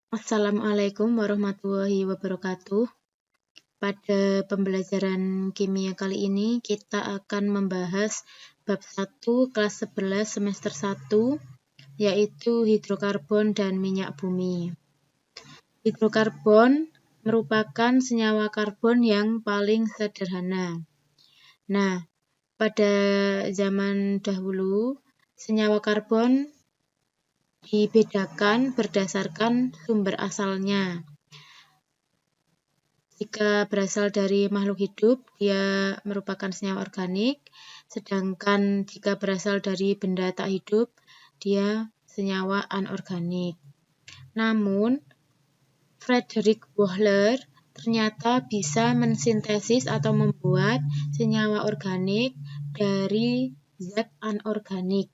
Assalamualaikum warahmatullahi wabarakatuh. Pada pembelajaran kimia kali ini kita akan membahas bab 1 kelas 11 semester 1 yaitu hidrokarbon dan minyak bumi. Hidrokarbon merupakan senyawa karbon yang paling sederhana. Nah, pada zaman dahulu senyawa karbon dibedakan berdasarkan sumber asalnya. Jika berasal dari makhluk hidup, dia merupakan senyawa organik, sedangkan jika berasal dari benda tak hidup, dia senyawa anorganik. Namun, Frederick Wohler ternyata bisa mensintesis atau membuat senyawa organik dari zat anorganik.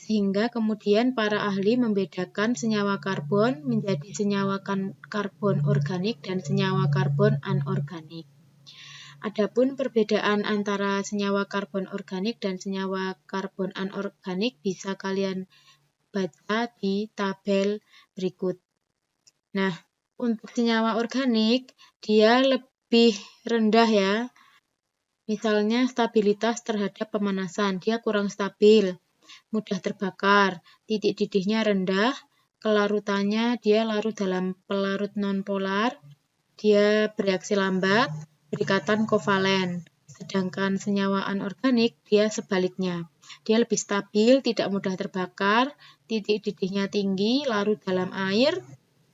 Sehingga kemudian para ahli membedakan senyawa karbon menjadi senyawa karbon organik dan senyawa karbon anorganik. Adapun perbedaan antara senyawa karbon organik dan senyawa karbon anorganik bisa kalian baca di tabel berikut. Nah, untuk senyawa organik dia lebih rendah ya. Misalnya stabilitas terhadap pemanasan, dia kurang stabil. Mudah terbakar, titik didihnya rendah, kelarutannya dia larut dalam pelarut nonpolar, dia bereaksi lambat, berikatan kovalen. Sedangkan senyawa anorganik dia sebaliknya, dia lebih stabil, tidak mudah terbakar, titik didihnya tinggi, larut dalam air,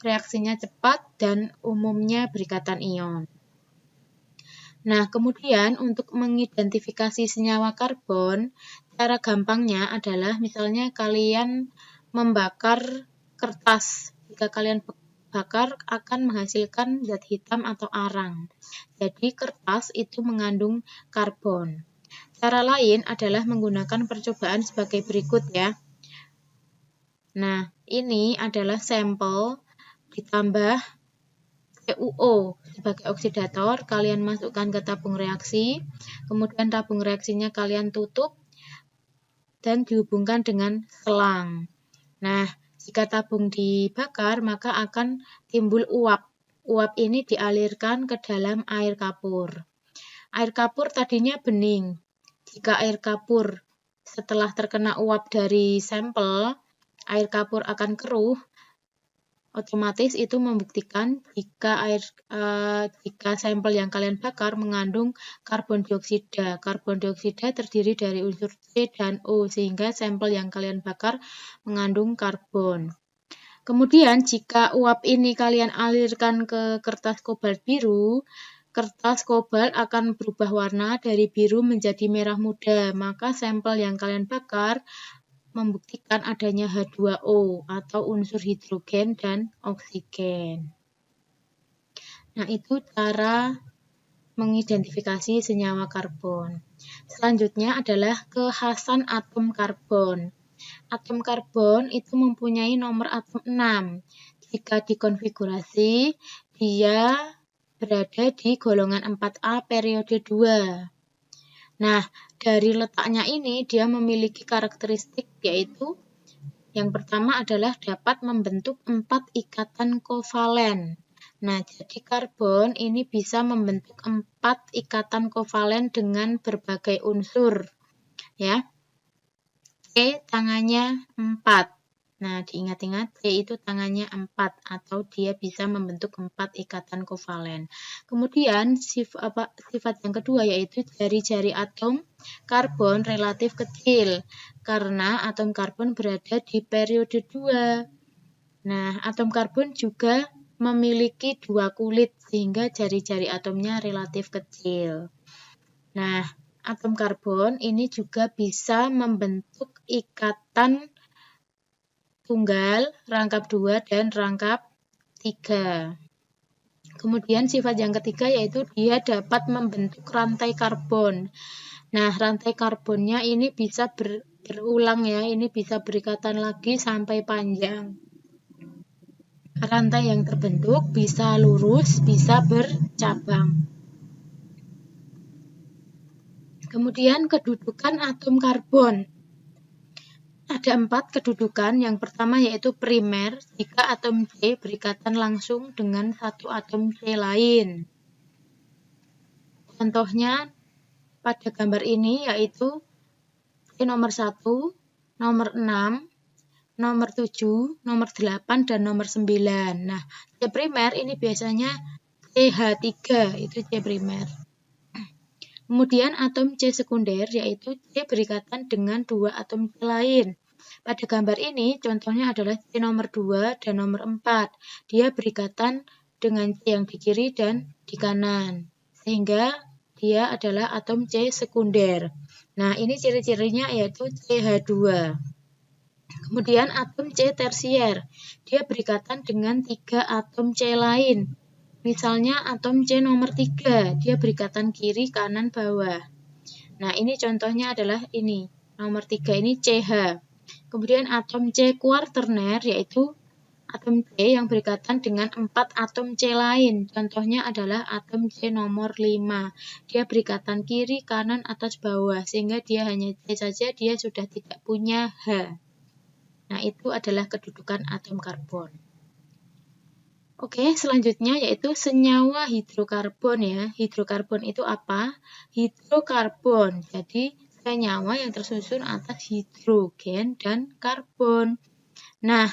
reaksinya cepat, dan umumnya berikatan ion. Nah, kemudian untuk mengidentifikasi senyawa karbon, cara gampangnya adalah misalnya kalian membakar kertas. Jika kalian bakar akan menghasilkan zat hitam atau arang. Jadi kertas itu mengandung karbon. Cara lain adalah menggunakan percobaan sebagai berikut ya. Nah, ini adalah sampel ditambah CuO sebagai oksidator, kalian masukkan ke tabung reaksi, kemudian tabung reaksinya kalian tutup dan dihubungkan dengan selang. Nah, jika tabung dibakar, maka akan timbul uap. Uap ini dialirkan ke dalam air kapur. Air kapur tadinya bening. Jika air kapur setelah terkena uap dari sampel, air kapur akan keruh. Otomatis itu membuktikan jika sampel yang kalian bakar mengandung karbon dioksida. Karbon dioksida terdiri dari unsur C dan O, sehingga sampel yang kalian bakar mengandung karbon. Kemudian jika uap ini kalian alirkan ke kertas kobalt biru, kertas kobalt akan berubah warna dari biru menjadi merah muda. Maka sampel yang kalian bakar membuktikan adanya H2O atau unsur hidrogen dan oksigen. Nah, itu cara mengidentifikasi senyawa karbon. Selanjutnya adalah kekhasan atom karbon. Atom karbon itu mempunyai nomor atom 6. Jika dikonfigurasi, dia berada di golongan 4A periode 2. Nah, dari letaknya ini dia memiliki karakteristik yaitu yang pertama adalah dapat membentuk 4 ikatan kovalen. Nah, jadi karbon ini bisa membentuk 4 ikatan kovalen dengan berbagai unsur. Ya. C tangannya 4. Nah, diingat-ingat C itu tangannya 4 atau dia bisa membentuk 4 ikatan kovalen. Kemudian sifat yang kedua yaitu jari-jari atom karbon relatif kecil karena atom karbon berada di periode 2. Nah, atom karbon juga memiliki 2 kulit sehingga jari-jari atomnya relatif kecil. Nah, atom karbon ini juga bisa membentuk ikatan tunggal, rangkap 2, dan rangkap 3. Kemudian sifat yang ketiga yaitu dia dapat membentuk rantai karbon. Nah, rantai karbonnya ini bisa berulang ya, ini bisa berikatan lagi sampai panjang. Rantai yang terbentuk bisa lurus, bisa bercabang. Kemudian kedudukan atom karbon. Ada 4 kedudukan. Yang pertama yaitu primer, jika atom C berikatan langsung dengan satu atom C lain. Contohnya pada gambar ini yaitu C nomor 1, nomor 6, nomor 7, nomor 8, dan nomor 9. Nah, C primer ini biasanya CH3, itu C primer. Kemudian atom C sekunder yaitu C berikatan dengan 2 atom C lain. Pada gambar ini contohnya adalah C nomor 2 dan nomor 4. Dia berikatan dengan C yang di kiri dan di kanan. Sehingga dia adalah atom C sekunder. Nah, ini ciri-cirinya yaitu CH2. Kemudian atom C tersier. Dia berikatan dengan 3 atom C lain. Misalnya atom C nomor 3, dia berikatan kiri, kanan, bawah. Nah, ini contohnya adalah ini. Nomor 3 ini CH. Kemudian atom C kuarterner yaitu atom C yang berikatan dengan 4 atom C lain. Contohnya adalah atom C nomor 5. Dia berikatan kiri, kanan, atas, bawah. Sehingga dia hanya C saja, dia sudah tidak punya H. Nah, itu adalah kedudukan atom karbon. Oke, selanjutnya yaitu senyawa hidrokarbon ya. Hidrokarbon itu apa? Hidrokarbon. Jadi, senyawa yang tersusun atas hidrogen dan karbon. Nah,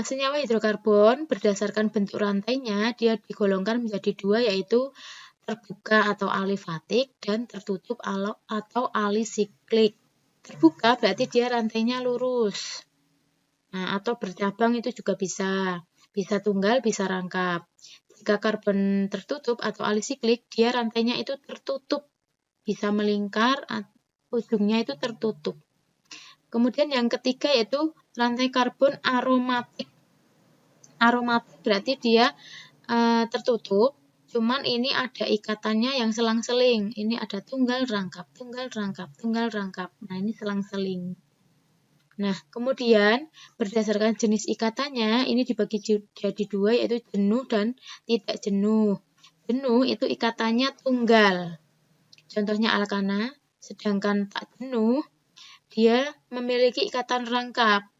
senyawa hidrokarbon berdasarkan bentuk rantainya, dia digolongkan menjadi 2 yaitu terbuka atau alifatik dan tertutup atau alisiklik. Terbuka berarti dia rantainya lurus. Nah, atau bercabang itu juga bisa. Bisa tunggal, bisa rangkap. Jika karbon tertutup atau alisiklik, dia rantainya itu tertutup. Bisa melingkar, ujungnya itu tertutup. Kemudian yang ketiga yaitu rantai karbon aromatik. Aromatik berarti dia tertutup, cuman ini ada ikatannya yang selang-seling. Ini ada tunggal, rangkap, tunggal, rangkap, tunggal, rangkap. Nah, ini selang-seling. Nah, kemudian berdasarkan jenis ikatannya, ini dibagi jadi 2 yaitu jenuh dan tidak jenuh. Jenuh itu ikatannya tunggal. Contohnya alkana, sedangkan tak jenuh, dia memiliki ikatan rangkap.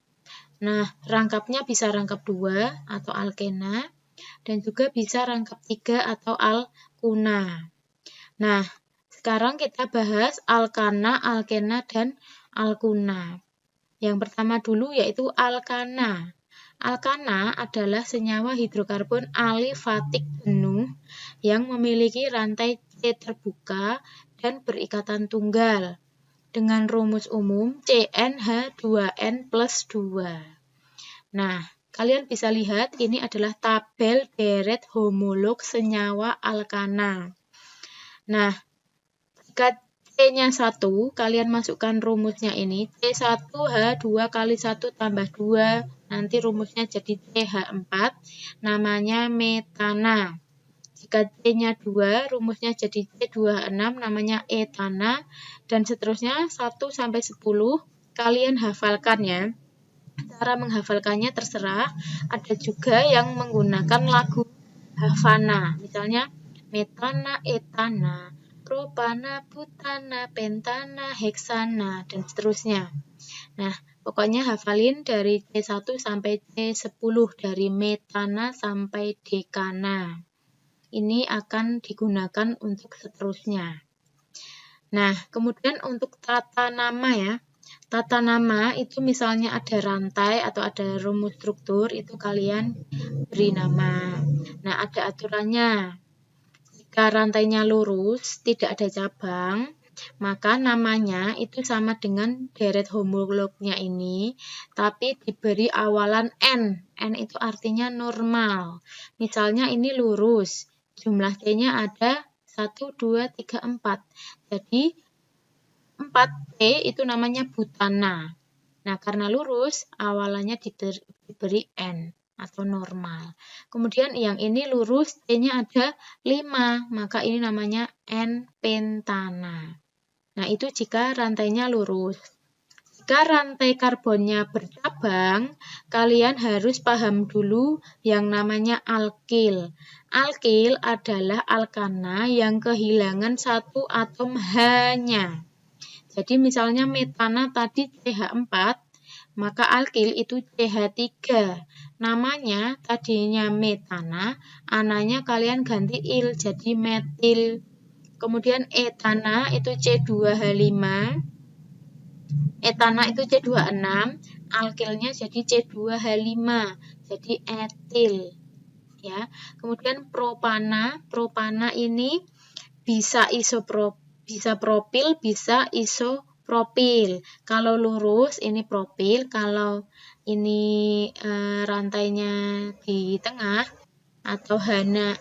Nah, rangkapnya bisa rangkap 2 atau alkena, dan juga bisa rangkap 3 atau alkuna. Nah, sekarang kita bahas alkana, alkena, dan alkuna. Yang pertama dulu yaitu alkana. Alkana adalah senyawa hidrokarbon alifatik jenuh yang memiliki rantai C terbuka dan berikatan tunggal dengan rumus umum CnH2n plus 2. Nah, kalian bisa lihat ini adalah tabel deret homolog senyawa alkana. Nah, jika C-nya 1, kalian masukkan rumusnya ini, C1H2 kali 1 tambah 2, nanti rumusnya jadi CH4, namanya metana. Jika C-nya 2, rumusnya jadi C2H6, namanya etana, dan seterusnya 1 sampai 10, kalian hafalkan ya. Cara menghafalkannya terserah, ada juga yang menggunakan lagu Havana, misalnya metana, etana, propana, butana, pentana, heksana, dan seterusnya. Nah, pokoknya hafalin dari C1 sampai C10, dari metana sampai dekana. Ini akan digunakan untuk seterusnya. Nah, kemudian untuk tata nama ya. Tata nama itu misalnya ada rantai atau ada rumus struktur, itu kalian beri nama. Nah, ada aturannya. Jika rantainya lurus, tidak ada cabang, maka namanya itu sama dengan deret homolognya ini, tapi diberi awalan N. N itu artinya normal. Misalnya ini lurus, jumlah C-nya ada 1, 2, 3, 4. Jadi, 4C itu namanya butana. Nah, karena lurus, awalannya diberi N atau normal. Kemudian yang ini lurus, C-nya ada 5, maka ini namanya N-pentana. Nah, itu jika rantainya lurus. Jika rantai karbonnya bercabang, kalian harus paham dulu yang namanya alkil. Alkil adalah alkana yang kehilangan satu atom H-nya. Jadi misalnya metana tadi CH4, maka alkil itu CH3. Namanya tadinya metana, ananya kalian ganti il jadi metil. Kemudian etana itu C2H5. Etana itu C26, alkilnya jadi C2H5, jadi etil. Ya. Kemudian propana ini bisa propil, bisa isopropil. Kalau lurus ini propil, kalau ini rantainya di tengah atau hanya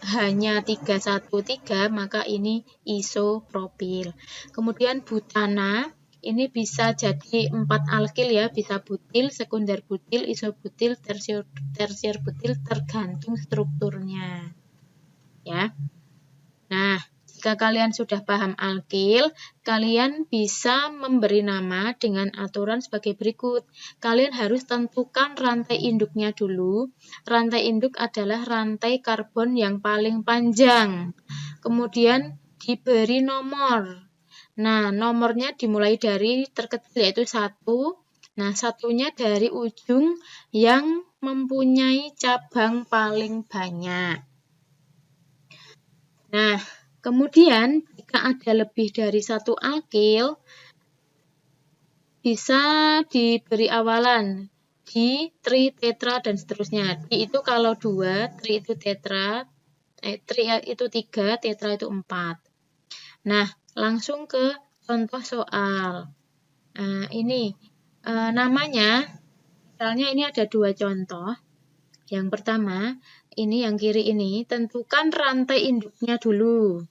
313, maka ini isopropil. Kemudian butana ini bisa jadi 4 alkil ya, bisa butil, sekunder butil, isobutil, tersier butil, tergantung strukturnya. Ya. Nah, jika kalian sudah paham alkil, kalian bisa memberi nama dengan aturan sebagai berikut. Kalian harus tentukan rantai induknya dulu. Rantai induk adalah rantai karbon yang paling panjang. Kemudian diberi nomor. Nah, nomornya dimulai dari terkecil yaitu 1. Nah, satunya dari ujung yang mempunyai cabang paling banyak. Nah, kemudian jika ada lebih dari 1 alkil, bisa diberi awalan di, tri, tetra, dan seterusnya. Di itu kalau 2, tri itu tetra, tri itu 3, tetra itu 4. Nah, langsung ke contoh soal. Ini namanya, misalnya ini ada 2 contoh. Yang pertama, ini yang kiri ini, tentukan rantai induknya dulu.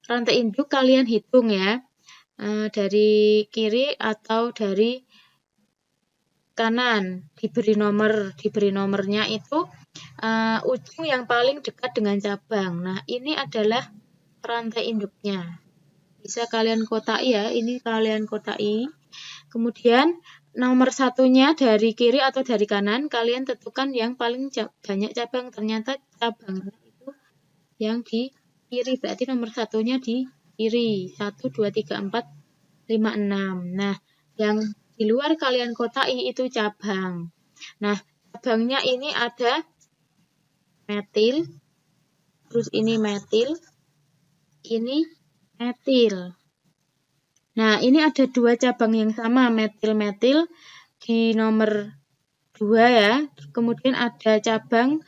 Rantai induk kalian hitung ya, dari kiri atau dari kanan. Diberi nomornya itu ujung yang paling dekat dengan cabang. Nah, ini adalah rantai induknya. Bisa kalian kotai ya, ini kalian kotai. Kemudian nomor satunya dari kiri atau dari kanan, kalian tentukan yang paling banyak cabang. Ternyata cabangnya itu yang di kiri, berarti nomor satunya di kiri. 1, 2, 3, 4, 5, 6. Nah, yang di luar kalian kotai itu cabang. Nah, cabangnya ini ada metil, terus ini metil, ini etil. Nah, ini ada 2 cabang yang sama, metil-metil di nomor 2 ya. Kemudian ada cabang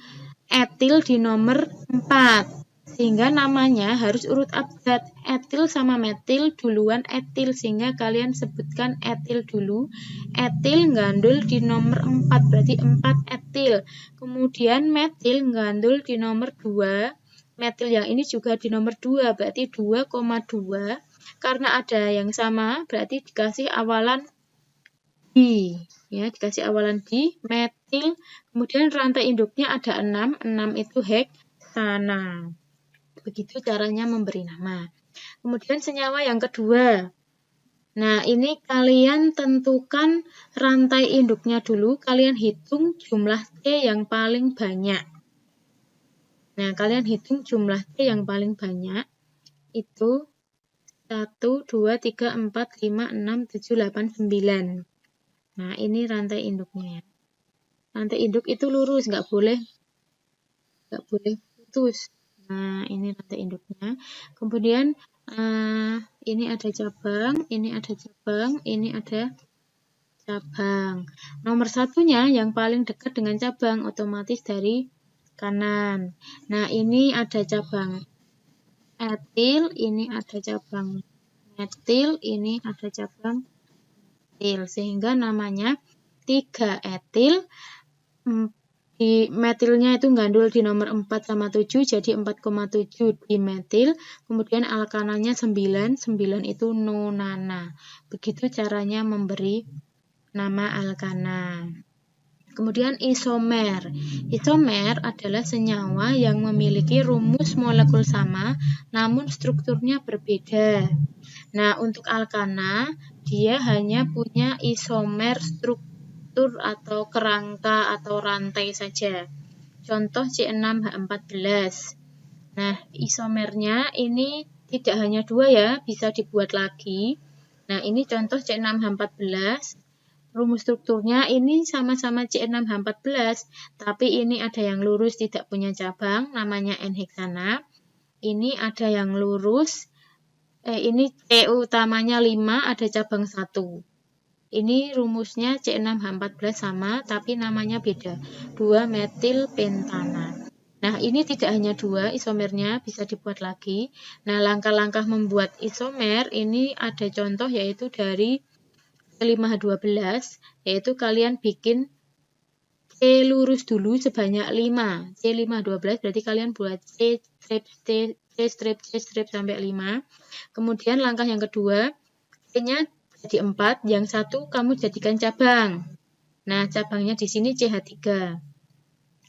etil di nomor 4. Sehingga namanya harus urut abjad. Etil sama metil duluan etil, sehingga kalian sebutkan etil dulu. Etil gandul di nomor 4, berarti 4 etil. Kemudian metil gandul di nomor 2. Metil yang ini juga di nomor 2, berarti 2,2. Karena ada yang sama, berarti dikasih awalan di. Ya, dikasih awalan di, metil. Kemudian rantai induknya ada 6. 6 itu heksana. Begitu caranya memberi nama. Kemudian senyawa yang kedua. Nah, ini kalian tentukan rantai induknya dulu. Kalian hitung jumlah C yang paling banyak. Nah, kalian hitung jumlah C yang paling banyak. Itu 1, 2, 3, 4, 5, 6, 7, 8, 9. Nah, ini rantai induknya ya. Rantai induk itu lurus, nggak boleh putus. Nah, ini rantai induknya. Kemudian ini ada cabang, ini ada cabang, ini ada cabang. Nomor satunya yang paling dekat dengan cabang, otomatis dari kanan. Nah, ini ada cabang etil, ini ada cabang metil, ini ada cabang etil, sehingga namanya 3 etil. Di metilnya itu gandul di nomor 4 sama 7, jadi 4,7 di metil. Kemudian alkananya 9, 9 itu nonana. Begitu caranya memberi nama alkana. Kemudian isomer. Isomer adalah senyawa yang memiliki rumus molekul sama, namun strukturnya berbeda. Nah, untuk alkana, dia hanya punya isomer struktur atau kerangka atau rantai saja. Contoh C6H14. Nah, isomernya ini tidak hanya 2 ya, bisa dibuat lagi. Nah, ini contoh C6H14. Rumus strukturnya ini sama-sama C6H14, tapi ini ada yang lurus tidak punya cabang, namanya N-heksana. Ini ada yang lurus, ini C utamanya 5, ada cabang 1. Ini rumusnya C6H14 sama, tapi namanya beda, 2-metilpentana. Nah, ini tidak hanya 2 isomernya, bisa dibuat lagi. Nah, langkah-langkah membuat isomer ini ada contoh yaitu dari C5H12, yaitu kalian bikin C lurus dulu sebanyak 5. C5H12 berarti kalian buat C strip sampai 5. Kemudian langkah yang kedua, C-nya jadi 4, yang satu kamu jadikan cabang. Nah, cabangnya di sini CH3.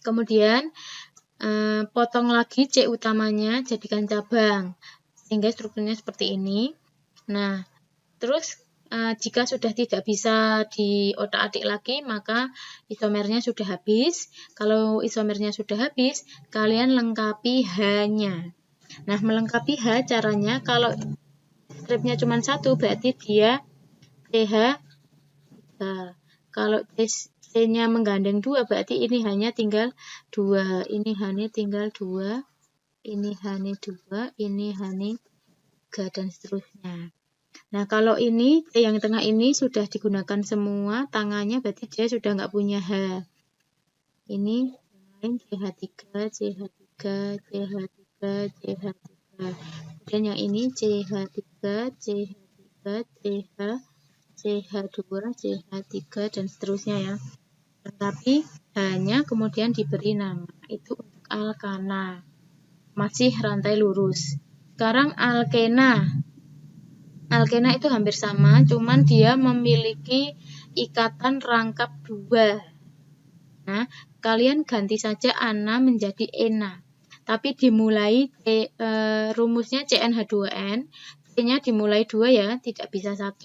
Kemudian potong lagi C utamanya, jadikan cabang. Sehingga strukturnya seperti ini. Nah, terus jika sudah tidak bisa diotak-atik lagi, maka isomernya sudah habis. Kalau isomernya sudah habis, kalian lengkapi H-nya. Nah, melengkapi H caranya, kalau stripnya cuma 1, berarti dia CH. Kalau C-nya menggandeng 2, berarti ini hanya tinggal 2. Ini H-nya tinggal 2. Ini H-nya 2. Ini H-nya 3, dan seterusnya. Nah, kalau ini C yang tengah ini sudah digunakan semua tangannya, berarti dia sudah nggak punya H. Ini CH3, CH3, CH3, CH3. Kemudian yang ini CH3, CH3, CH, CH2, CH3, dan seterusnya ya. Tetapi hanya kemudian diberi nama. Itu untuk alkana. Masih rantai lurus. Sekarang alkena. Alkena itu hampir sama, cuman dia memiliki ikatan rangkap 2. Nah, kalian ganti saja ana menjadi ena. Tapi dimulai rumusnya CnH2n, C-nya dimulai 2 ya, tidak bisa 1.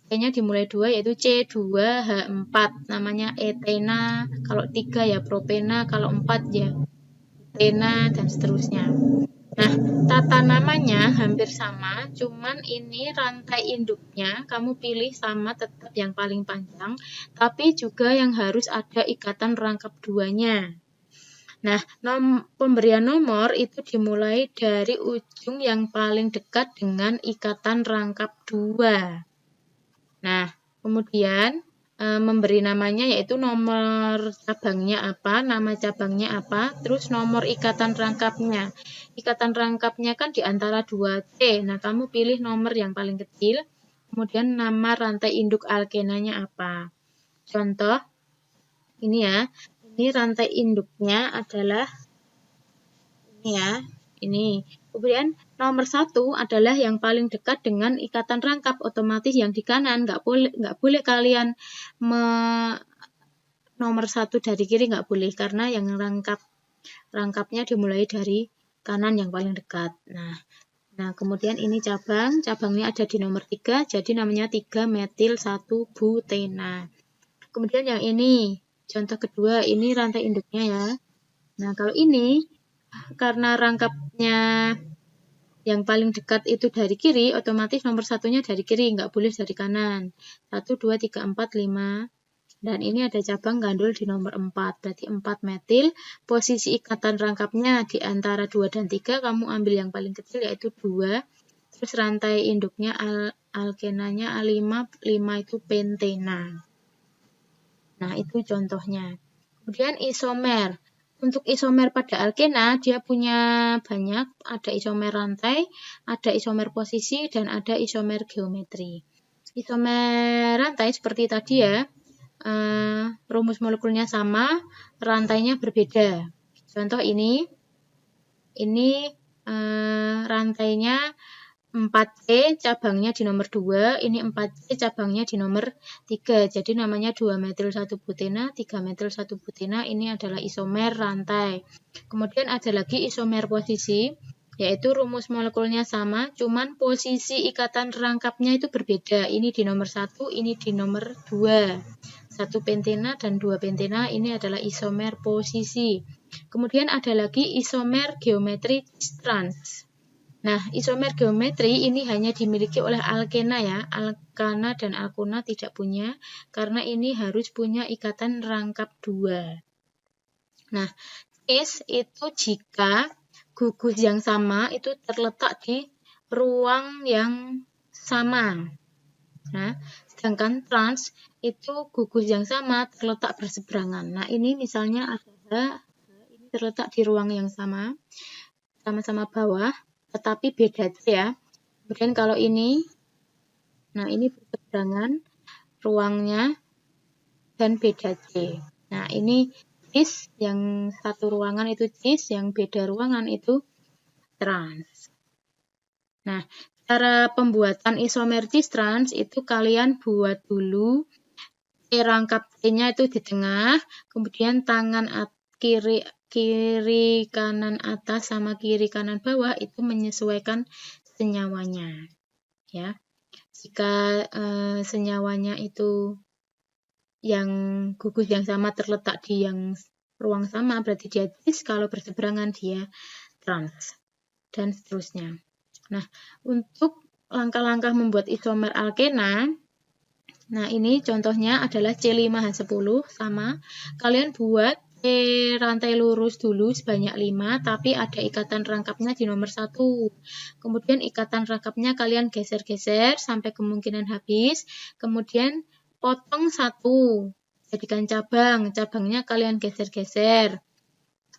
C-nya dimulai 2 yaitu C2H4, namanya etena. Kalau 3 ya propena, kalau 4 ya etena, dan seterusnya. Nah, tata namanya hampir sama, cuman ini rantai induknya kamu pilih sama tetap yang paling panjang, tapi juga yang harus ada ikatan rangkap 2-nya. Nah, pemberian nomor itu dimulai dari ujung yang paling dekat dengan ikatan rangkap 2. Nah, kemudian memberi namanya yaitu nomor cabangnya apa, nama cabangnya apa, terus nomor ikatan rangkapnya. Ikatan rangkapnya kan di antara 2C. Nah, kamu pilih nomor yang paling kecil, kemudian nama rantai induk alkenanya apa. Contoh, ini ya, ini rantai induknya adalah ini ya, ini. Kemudian nomor 1 adalah yang paling dekat dengan ikatan rangkap, otomatis yang di kanan. Nggak boleh kalian nomor 1 dari kiri, nggak boleh, karena yang rangkapnya dimulai dari kanan yang paling dekat. Nah, kemudian ini cabangnya ada di nomor 3, jadi namanya 3-metil-1-butena. Kemudian yang ini, contoh kedua, ini rantai induknya ya. Nah, kalau ini, karena rangkapnya yang paling dekat itu dari kiri, otomatis nomor 1-nya dari kiri, nggak boleh dari kanan. 1, 2, 3, 4, 5. Dan ini ada cabang gandul di nomor 4, berarti 4 metil. Posisi ikatan rangkapnya di antara 2 dan 3, kamu ambil yang paling kecil yaitu 2. Terus rantai induknya alkenanya A5, 5 itu pentena. Nah, itu contohnya. Kemudian isomer. Untuk isomer pada alkena, dia punya banyak. Ada isomer rantai, ada isomer posisi, dan ada isomer geometri. Isomer rantai seperti tadi ya, rumus molekulnya sama, rantainya berbeda. Contoh ini rantainya 4C, cabangnya di nomor 2, ini 4C, cabangnya di nomor 3, jadi namanya 2-metil-1-butena, 3-metil-1-butena, ini adalah isomer rantai. Kemudian ada lagi isomer posisi, yaitu rumus molekulnya sama, cuman posisi ikatan rangkapnya itu berbeda, ini di nomor 1, ini di nomor 2. 1 pentena dan 2 pentena, ini adalah isomer posisi. Kemudian ada lagi isomer geometri trans. Nah, isomer geometri ini hanya dimiliki oleh alkena ya. Alkana dan alkuna tidak punya, karena ini harus punya ikatan rangkap 2. Nah, cis itu jika gugus yang sama itu terletak di ruang yang sama. Nah, sedangkan trans itu gugus yang sama terletak berseberangan. Nah, ini misalnya ada ini terletak di ruang yang sama, sama-sama bawah, tetapi beda ya. Kemudian kalau ini, nah ini berseberangan ruangnya dan beda C. Nah, ini cis, yang satu ruangan itu cis, yang beda ruangan itu trans. Nah, cara pembuatan isomer cis trans itu kalian buat dulu rangkap C-nya itu di tengah, kemudian tangan kiri kanan atas sama kiri kanan bawah itu menyesuaikan senyawanya. Ya. Jika senyawanya itu yang gugus yang sama terletak di yang ruang sama, berarti dia cis, kalau berseberangan dia trans, dan seterusnya. Nah, untuk langkah-langkah membuat isomer alkena, nah ini contohnya adalah C5H10 sama. Kalian buat C rantai lurus dulu sebanyak 5, tapi ada ikatan rangkapnya di nomor 1. Kemudian ikatan rangkapnya kalian geser-geser sampai kemungkinan habis. Kemudian potong 1, jadikan cabang. Cabangnya kalian geser-geser.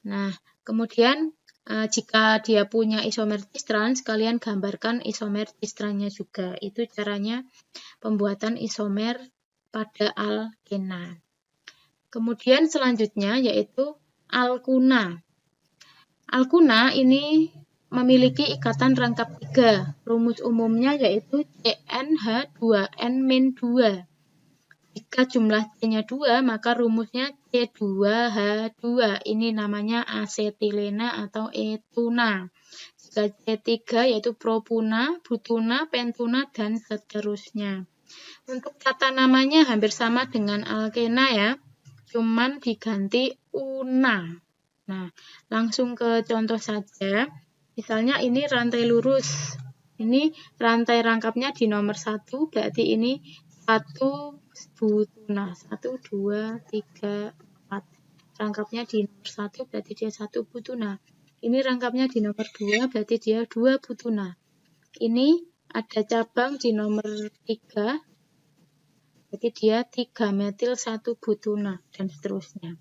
Nah, kemudian jika dia punya isomer cis trans, kalian gambarkan isomer cis transnya juga. Itu caranya pembuatan isomer pada alkena. Kemudian selanjutnya yaitu alkuna. Alkuna ini memiliki ikatan rangkap 3. Rumus umumnya yaitu CnH2n-2. Jika jumlah C-nya 2, maka rumusnya C2H2. Ini namanya asetilena atau etuna. Jika C3 yaitu propuna, butuna, pentuna, dan seterusnya. Untuk tata namanya hampir sama dengan alkena ya, cuman diganti una. Nah, langsung ke contoh saja. Misalnya ini rantai lurus. Ini rantai rangkapnya di nomor 1, berarti ini 1 butuna. 1, 2, 3, 4. Rangkapnya di nomor 1, berarti dia 1 butuna. Ini rangkapnya di nomor 2, berarti dia 2 butuna. Ini ada cabang di nomor 3, berarti dia 3 metil 1 butuna, dan seterusnya.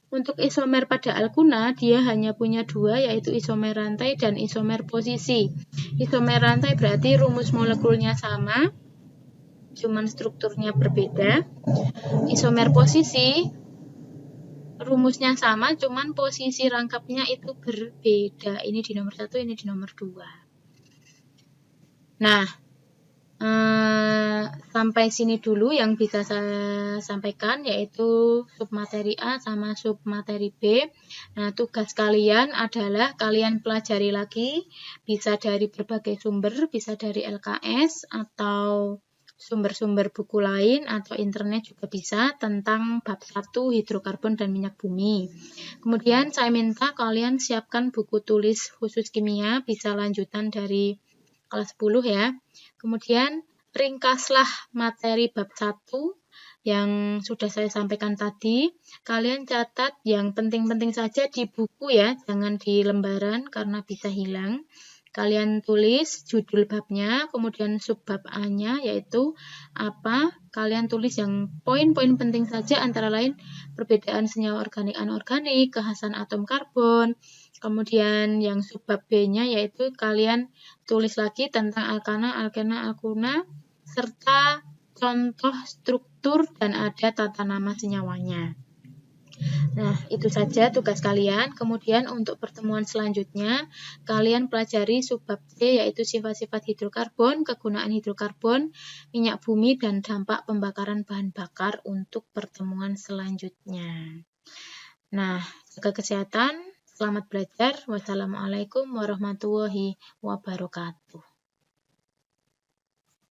Untuk isomer pada alkuna, dia hanya punya 2, yaitu isomer rantai dan isomer posisi. Isomer rantai berarti rumus molekulnya sama, cuman strukturnya berbeda. Isomer posisi, rumusnya sama, cuman posisi rangkapnya itu berbeda. Ini di nomor 1, ini di nomor 2. Nah, sampai sini dulu yang bisa saya sampaikan, yaitu submateri A sama submateri B. Nah, tugas kalian adalah kalian pelajari lagi, bisa dari berbagai sumber, bisa dari LKS atau sumber-sumber buku lain atau internet juga bisa, tentang bab 1 hidrokarbon dan minyak bumi. Kemudian saya minta kalian siapkan buku tulis khusus kimia, bisa lanjutan dari kelas 10 ya. Kemudian ringkaslah materi bab 1 yang sudah saya sampaikan tadi. Kalian catat yang penting-penting saja di buku ya, jangan di lembaran karena bisa hilang. Kalian tulis judul babnya, kemudian subbab A-nya yaitu apa. Kalian tulis yang poin-poin penting saja, antara lain perbedaan senyawa organik anorganik, kekhasan atom karbon. Kemudian yang subbab B-nya yaitu kalian tulis lagi tentang alkana, alkena, alkuna, serta contoh struktur dan ada tata nama senyawanya. Nah, itu saja tugas kalian. Kemudian untuk pertemuan selanjutnya, kalian pelajari subbab C, yaitu sifat-sifat hidrokarbon, kegunaan hidrokarbon, minyak bumi, dan dampak pembakaran bahan bakar untuk pertemuan selanjutnya. Nah, jaga kesehatan, selamat belajar. Wassalamualaikum warahmatullahi wabarakatuh.